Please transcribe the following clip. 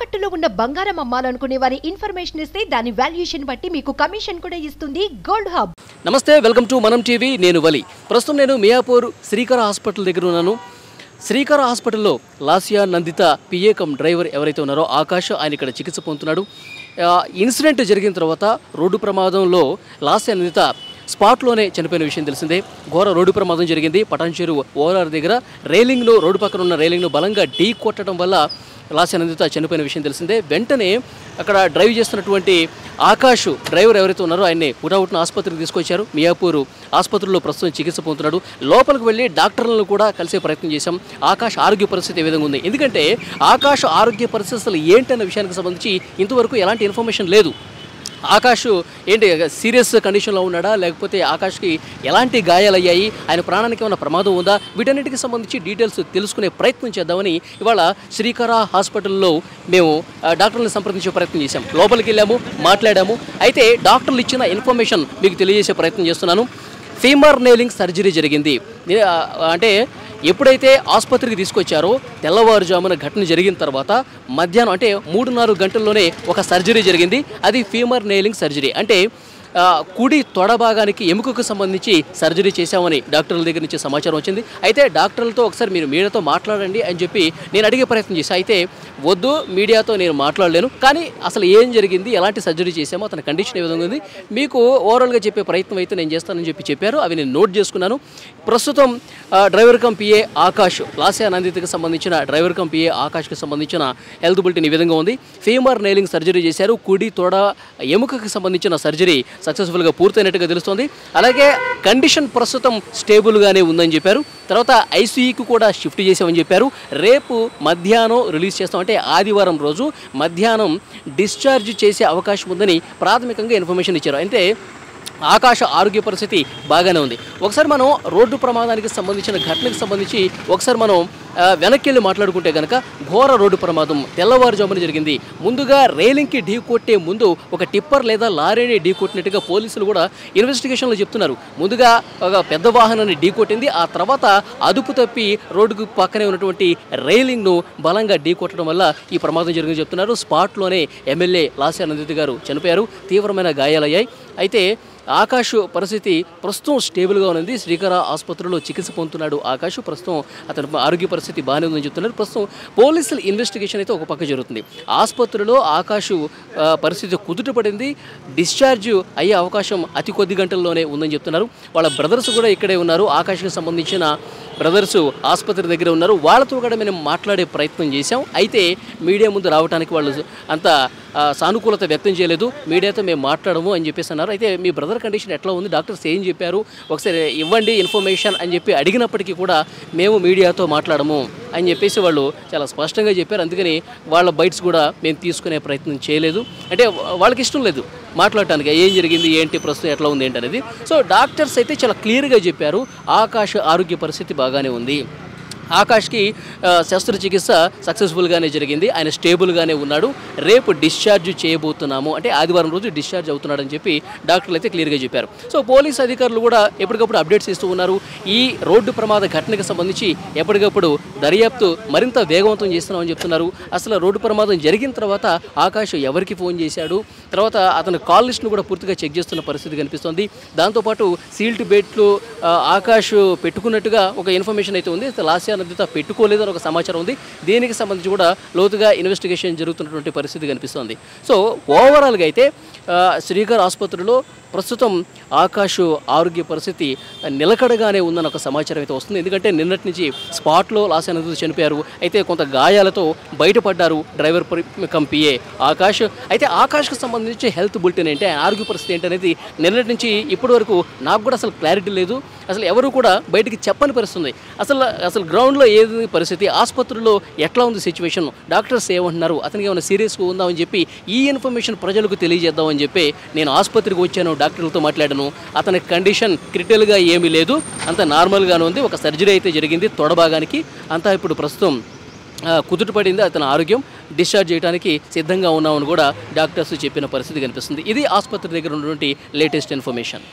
తాకట్టులో ఉన్న బంగారం అమ్మాలనుకునే వారి ఇన్ఫర్మేషన్ ఇస్తే దాని వాల్యుయేషన్ బట్టి మీకు కమిషన్ కూడా ఇస్తుంది గోల్డ్ హబ్. నమస్తే, వెల్కమ్ టు మనం టీవీ. నేను వలి. ప్రస్తుతం నేను మియాపూర్ శ్రీకర హాస్పిటల్ దగ్గర ఉన్నాను. శ్రీకర హాస్పిటల్లో Lasya Nanditha PA cum driver ఎవరైతే ఉన్నారో ఆకాష్, ఆయన ఇక్కడ చికిత్స పొందుతున్నాడు. ఇన్సిడెంట్ జరిగిన తర్వాత రోడ్డు ప్రమాదంలో లాస్యా నందిత స్పాట్లోనే చనిపోయిన విషయం తెలిసిందే. ఘోర రోడ్డు ప్రమాదం జరిగింది. పటాన్చెరు ఓఆర్ఆర్ దగ్గర రోడ్డు పక్కన ఉన్న రైలింగ్ను బలంగా ఢీ కొట్టడం వల్ల లాస్యా నందిత చనిపోయిన విషయం తెలిసిందే. వెంటనే అక్కడ డ్రైవ్ చేస్తున్నటువంటి ఆకాష్ డ్రైవర్ ఎవరైతే ఉన్నారో ఆయన్ని పుటాపుట్టిన ఆసుపత్రికి తీసుకొచ్చారు. మియాపూర్ ఆసుపత్రిలో ప్రస్తుతం చికిత్స పొందుతున్నాడు. లోపలికి వెళ్ళి డాక్టర్లను కూడా కలిసే ప్రయత్నం చేశాం. ఆకాష్ ఆరోగ్య పరిస్థితి ఏ విధంగా ఉంది, ఎందుకంటే ఆకాష్ ఆరోగ్య పరిస్థితి అసలు ఏంటన్న విషయానికి సంబంధించి ఇంతవరకు ఎలాంటి ఇన్ఫర్మేషన్ లేదు. ఆకాష్ ఏంటి సీరియస్ కండిషన్లో ఉన్నాడా, లేకపోతే ఆకాష్కి ఎలాంటి గాయాలయ్యాయి, ఆయన ప్రాణానికి ఏమైనా ప్రమాదం ఉందా, వీటన్నిటికి సంబంధించి డీటెయిల్స్ తెలుసుకునే ప్రయత్నం చేద్దామని ఇవాళ శ్రీకర హాస్పిటల్లో మేము డాక్టర్లను సంప్రదించే ప్రయత్నం చేశాం. లోపలికి వెళ్ళాము, మాట్లాడాము. అయితే డాక్టర్లు ఇచ్చిన ఇన్ఫర్మేషన్ మీకు తెలియజేసే ప్రయత్నం చేస్తున్నాను. ఫీమర్ నెయిలింగ్ సర్జరీ జరిగింది. అంటే ఎప్పుడైతే ఆసుపత్రికి తీసుకొచ్చారో తెల్లవారుజామున ఘటన జరిగిన తర్వాత మధ్యాహ్నం అంటే 3-4 గంటల్లోనే ఒక సర్జరీ జరిగింది. అది ఫీమర్ నెయిలింగ్ సర్జరీ. అంటే కుడి తొడ భాగానికి ఎముకకు సంబంధించి సర్జరీ చేశామని డాక్టర్ల దగ్గర నుంచి సమాచారం వచ్చింది. అయితే డాక్టర్లతో ఒకసారి మీరు మీడియాతో మాట్లాడండి అని చెప్పి నేను అడిగే ప్రయత్నం చేశాను. అయితే వద్దు, మీడియాతో నేను మాట్లాడలేను, కానీ అసలు ఏం జరిగింది, ఎలాంటి సర్జరీ చేశామో, అతని కండిషన్ ఏ విధంగా ఉంది, మీకు ఓవరాల్గా చెప్పే ప్రయత్నం అయితే నేను చేస్తానని చెప్పారు. అవి నేను నోట్ చేసుకున్నాను. ప్రస్తుతం driver cum PA Akash, Lasya నందితకి సంబంధించిన డ్రైవర్ కమ్ పిఏ ఆకాష్కి సంబంధించిన హెల్త్ బులెటిన్ ఈ విధంగా ఉంది. ఫీమర్ నెయిలింగ్ సర్జరీ చేశారు. కుడి తొడ ఎముకకి సంబంధించిన సర్జరీ సక్సెస్ఫుల్గా పూర్తయినట్టుగా తెలుస్తోంది. అలాగే కండిషన్ ప్రస్తుతం స్టేబుల్గానే ఉందని చెప్పారు. తర్వాత ఐసీయూకి కూడా షిఫ్ట్ చేసామని చెప్పారు. రేపు మధ్యాహ్నం రిలీజ్ చేస్తాం, అంటే ఆదివారం రోజు మధ్యాహ్నం డిశ్చార్జ్ చేసే అవకాశం ఉందని ప్రాథమికంగా ఇన్ఫర్మేషన్ ఇచ్చారు. అంటే ఆకాష్ ఆరోగ్య పరిస్థితి బాగానే ఉంది. ఒకసారి మనం రోడ్డు ప్రమాదానికి సంబంధించిన ఘటనకు సంబంధించి ఒకసారి మనం వెనక్కి వెళ్ళి మాట్లాడుకుంటే కనుక ఘోర రోడ్డు ప్రమాదం తెల్లవారుజామున జరిగింది. ముందుగా రైలింగ్కి ఢీ కొట్టే ముందు ఒక టిప్పర్ లేదా లారీని ఢీ కొట్టినట్టుగా పోలీసులు కూడా ఇన్వెస్టిగేషన్లో చెప్తున్నారు. ముందుగా ఒక పెద్ద వాహనాన్ని ఢీ కొట్టింది, ఆ తర్వాత అదుపు తప్పి రోడ్డుకు పక్కనే ఉన్నటువంటి రైలింగ్ను బలంగా ఢీ కొట్టడం వల్ల ఈ ప్రమాదం జరిగిందని చెప్తున్నారు. స్పాట్లోనే ఎమ్మెల్యే లాస్యా నందిత గారు చనిపోయారు. తీవ్రమైన గాయాలయ్యాయి. అయితే ఆకాష్ పరిస్థితి ప్రస్తుతం స్టేబుల్గా ఉంది. శ్రీకర ఆసుపత్రిలో చికిత్స పొందుతున్నాడు ఆకాష్. ప్రస్తుతం అతని ఆరోగ్య పరిస్థితి బాగానే ఉందని చెప్తున్నారు. ప్రస్తుతం పోలీసుల ఇన్వెస్టిగేషన్ అయితే ఒక పక్క జరుగుతుంది. ఆసుపత్రిలో ఆకాష్ పరిస్థితి కుదుటపడింది. డిశ్చార్జ్ అయ్యే అవకాశం అతి కొద్ది గంటల్లోనే ఉందని చెప్తున్నారు. వాళ్ళ బ్రదర్స్ కూడా ఇక్కడే ఉన్నారు. ఆకాష్కి సంబంధించిన బ్రదర్స్ ఆసుపత్రి దగ్గర ఉన్నారు. వాళ్ళతో కూడా మేము మాట్లాడే ప్రయత్నం చేశాం. అయితే మీడియా ముందు రావడానికి వాళ్ళు అంత సానుకూలత వ్యక్తం చేయలేదు. మీడియాతో మేము మాట్లాడము అని చెప్పేసి అన్నారు. అయితే మీ బ్రదర్ కండిషన్ ఎట్లా ఉంది, డాక్టర్స్ ఏం చెప్పారు, ఒకసారి ఇవ్వండి ఇన్ఫర్మేషన్ అని చెప్పి అడిగినప్పటికీ కూడా మేము మీడియాతో మాట్లాడము అని చెప్పేసి వాళ్ళు చాలా స్పష్టంగా చెప్పారు. అందుకని వాళ్ళ బైట్స్ కూడా మేము తీసుకునే ప్రయత్నం చేయలేదు. అంటే వాళ్ళకి ఇష్టం లేదు మాట్లాడటానికి, ఏం జరిగింది, ఏంటి, ప్రస్తుతం ఎట్లా ఉంది ఏంటి అనేది. సో డాక్టర్స్ అయితే చాలా క్లియర్గా చెప్పారు ఆకాష్ ఆరోగ్య పరిస్థితి బాగానే ఉంది. ఆకాష్కి శస్త్రచికిత్స సక్సెస్ఫుల్గానే జరిగింది. ఆయన స్టేబుల్గానే ఉన్నాడు. రేపు డిశ్చార్జ్ చేయబోతున్నాము, అంటే ఆదివారం రోజు డిశ్చార్జ్ అవుతున్నాడని చెప్పి డాక్టర్లు అయితే క్లియర్గా చెప్పారు. సో పోలీస్ అధికారులు కూడా ఎప్పటికప్పుడు అప్డేట్స్ ఇస్తూ ఉన్నారు. ఈ రోడ్డు ప్రమాద ఘటనకు సంబంధించి ఎప్పటికప్పుడు దర్యాప్తు మరింత వేగవంతం చేస్తున్నామని చెప్తున్నారు. అసలు రోడ్డు ప్రమాదం జరిగిన తర్వాత ఆకాష్ ఎవరికి ఫోన్ చేశాడు, తర్వాత అతని కాల్ లిస్ట్ను కూడా పూర్తిగా చెక్ చేస్తున్న పరిస్థితి కనిపిస్తోంది. దాంతోపాటు సీల్డ్ బెల్ట్లు ఆకాష్ పెట్టుకున్నట్టుగా ఒక ఇన్ఫర్మేషన్ అయితే ఉంది. లాస్యా నందిత పెట్టుకోలేదని ఒక సమాచారం ఉంది. దీనికి సంబంధించి కూడా లోతుగా ఇన్వెస్టిగేషన్ జరుగుతున్నటువంటి పరిస్థితి కనిపిస్తోంది. సో ఓవరాల్గా అయితే శ్రీకర్ ఆసుపత్రిలో ప్రస్తుతం ఆకాష్ ఆరోగ్య పరిస్థితి నిలకడగానే ఉందని ఒక సమాచారం అయితే వస్తుంది. ఎందుకంటే నిన్నటి నుంచి స్పాట్లో లాస్యా నందిత చనిపోయారు. అయితే కొంత గాయాలతో బయటపడ్డారు డ్రైవర్ కమ్ పిఏ ఆకాష్. అయితే ఆకాష్కి సంబంధించి హెల్త్ బులెటిన్ ఏంటి, ఆరోగ్య పరిస్థితి ఏంటనేది నిన్నటి నుంచి ఇప్పటి వరకు నాకు కూడా అసలు క్లారిటీ లేదు. అసలు ఎవరు కూడా బయటికి చెప్పని పరిస్థితుంది. అసలు గ్రౌండ్లో ఏది పరిస్థితి, ఆసుపత్రిలో ఎట్లా ఉంది సిచ్యువేషన్, డాక్టర్స్ ఏమంటున్నారు, అతనికి ఏమైనా సీరియస్గా ఉందామని చెప్పి ఈ ఇన్ఫర్మేషన్ ప్రజలకు తెలియజేద్దామని చెప్పి నేను ఆసుపత్రికి వచ్చాను, డాక్టర్లతో మాట్లాడాను. అతని కండిషన్ క్రిటికల్గా ఏమీ లేదు, అంత నార్మల్గానే ఉంది. ఒక సర్జరీ అయితే జరిగింది తొడ భాగానికి, అంతా ఇప్పుడు ప్రస్తుతం కుదుటపడింది. అతని ఆరోగ్యం డిశ్చార్జ్ చేయడానికి సిద్ధంగా ఉన్నామని కూడా డాక్టర్స్ చెప్పిన పరిస్థితి కనిపిస్తుంది. ఇది ఆసుపత్రి దగ్గర ఉన్నటువంటి లేటెస్ట్ ఇన్ఫర్మేషన్.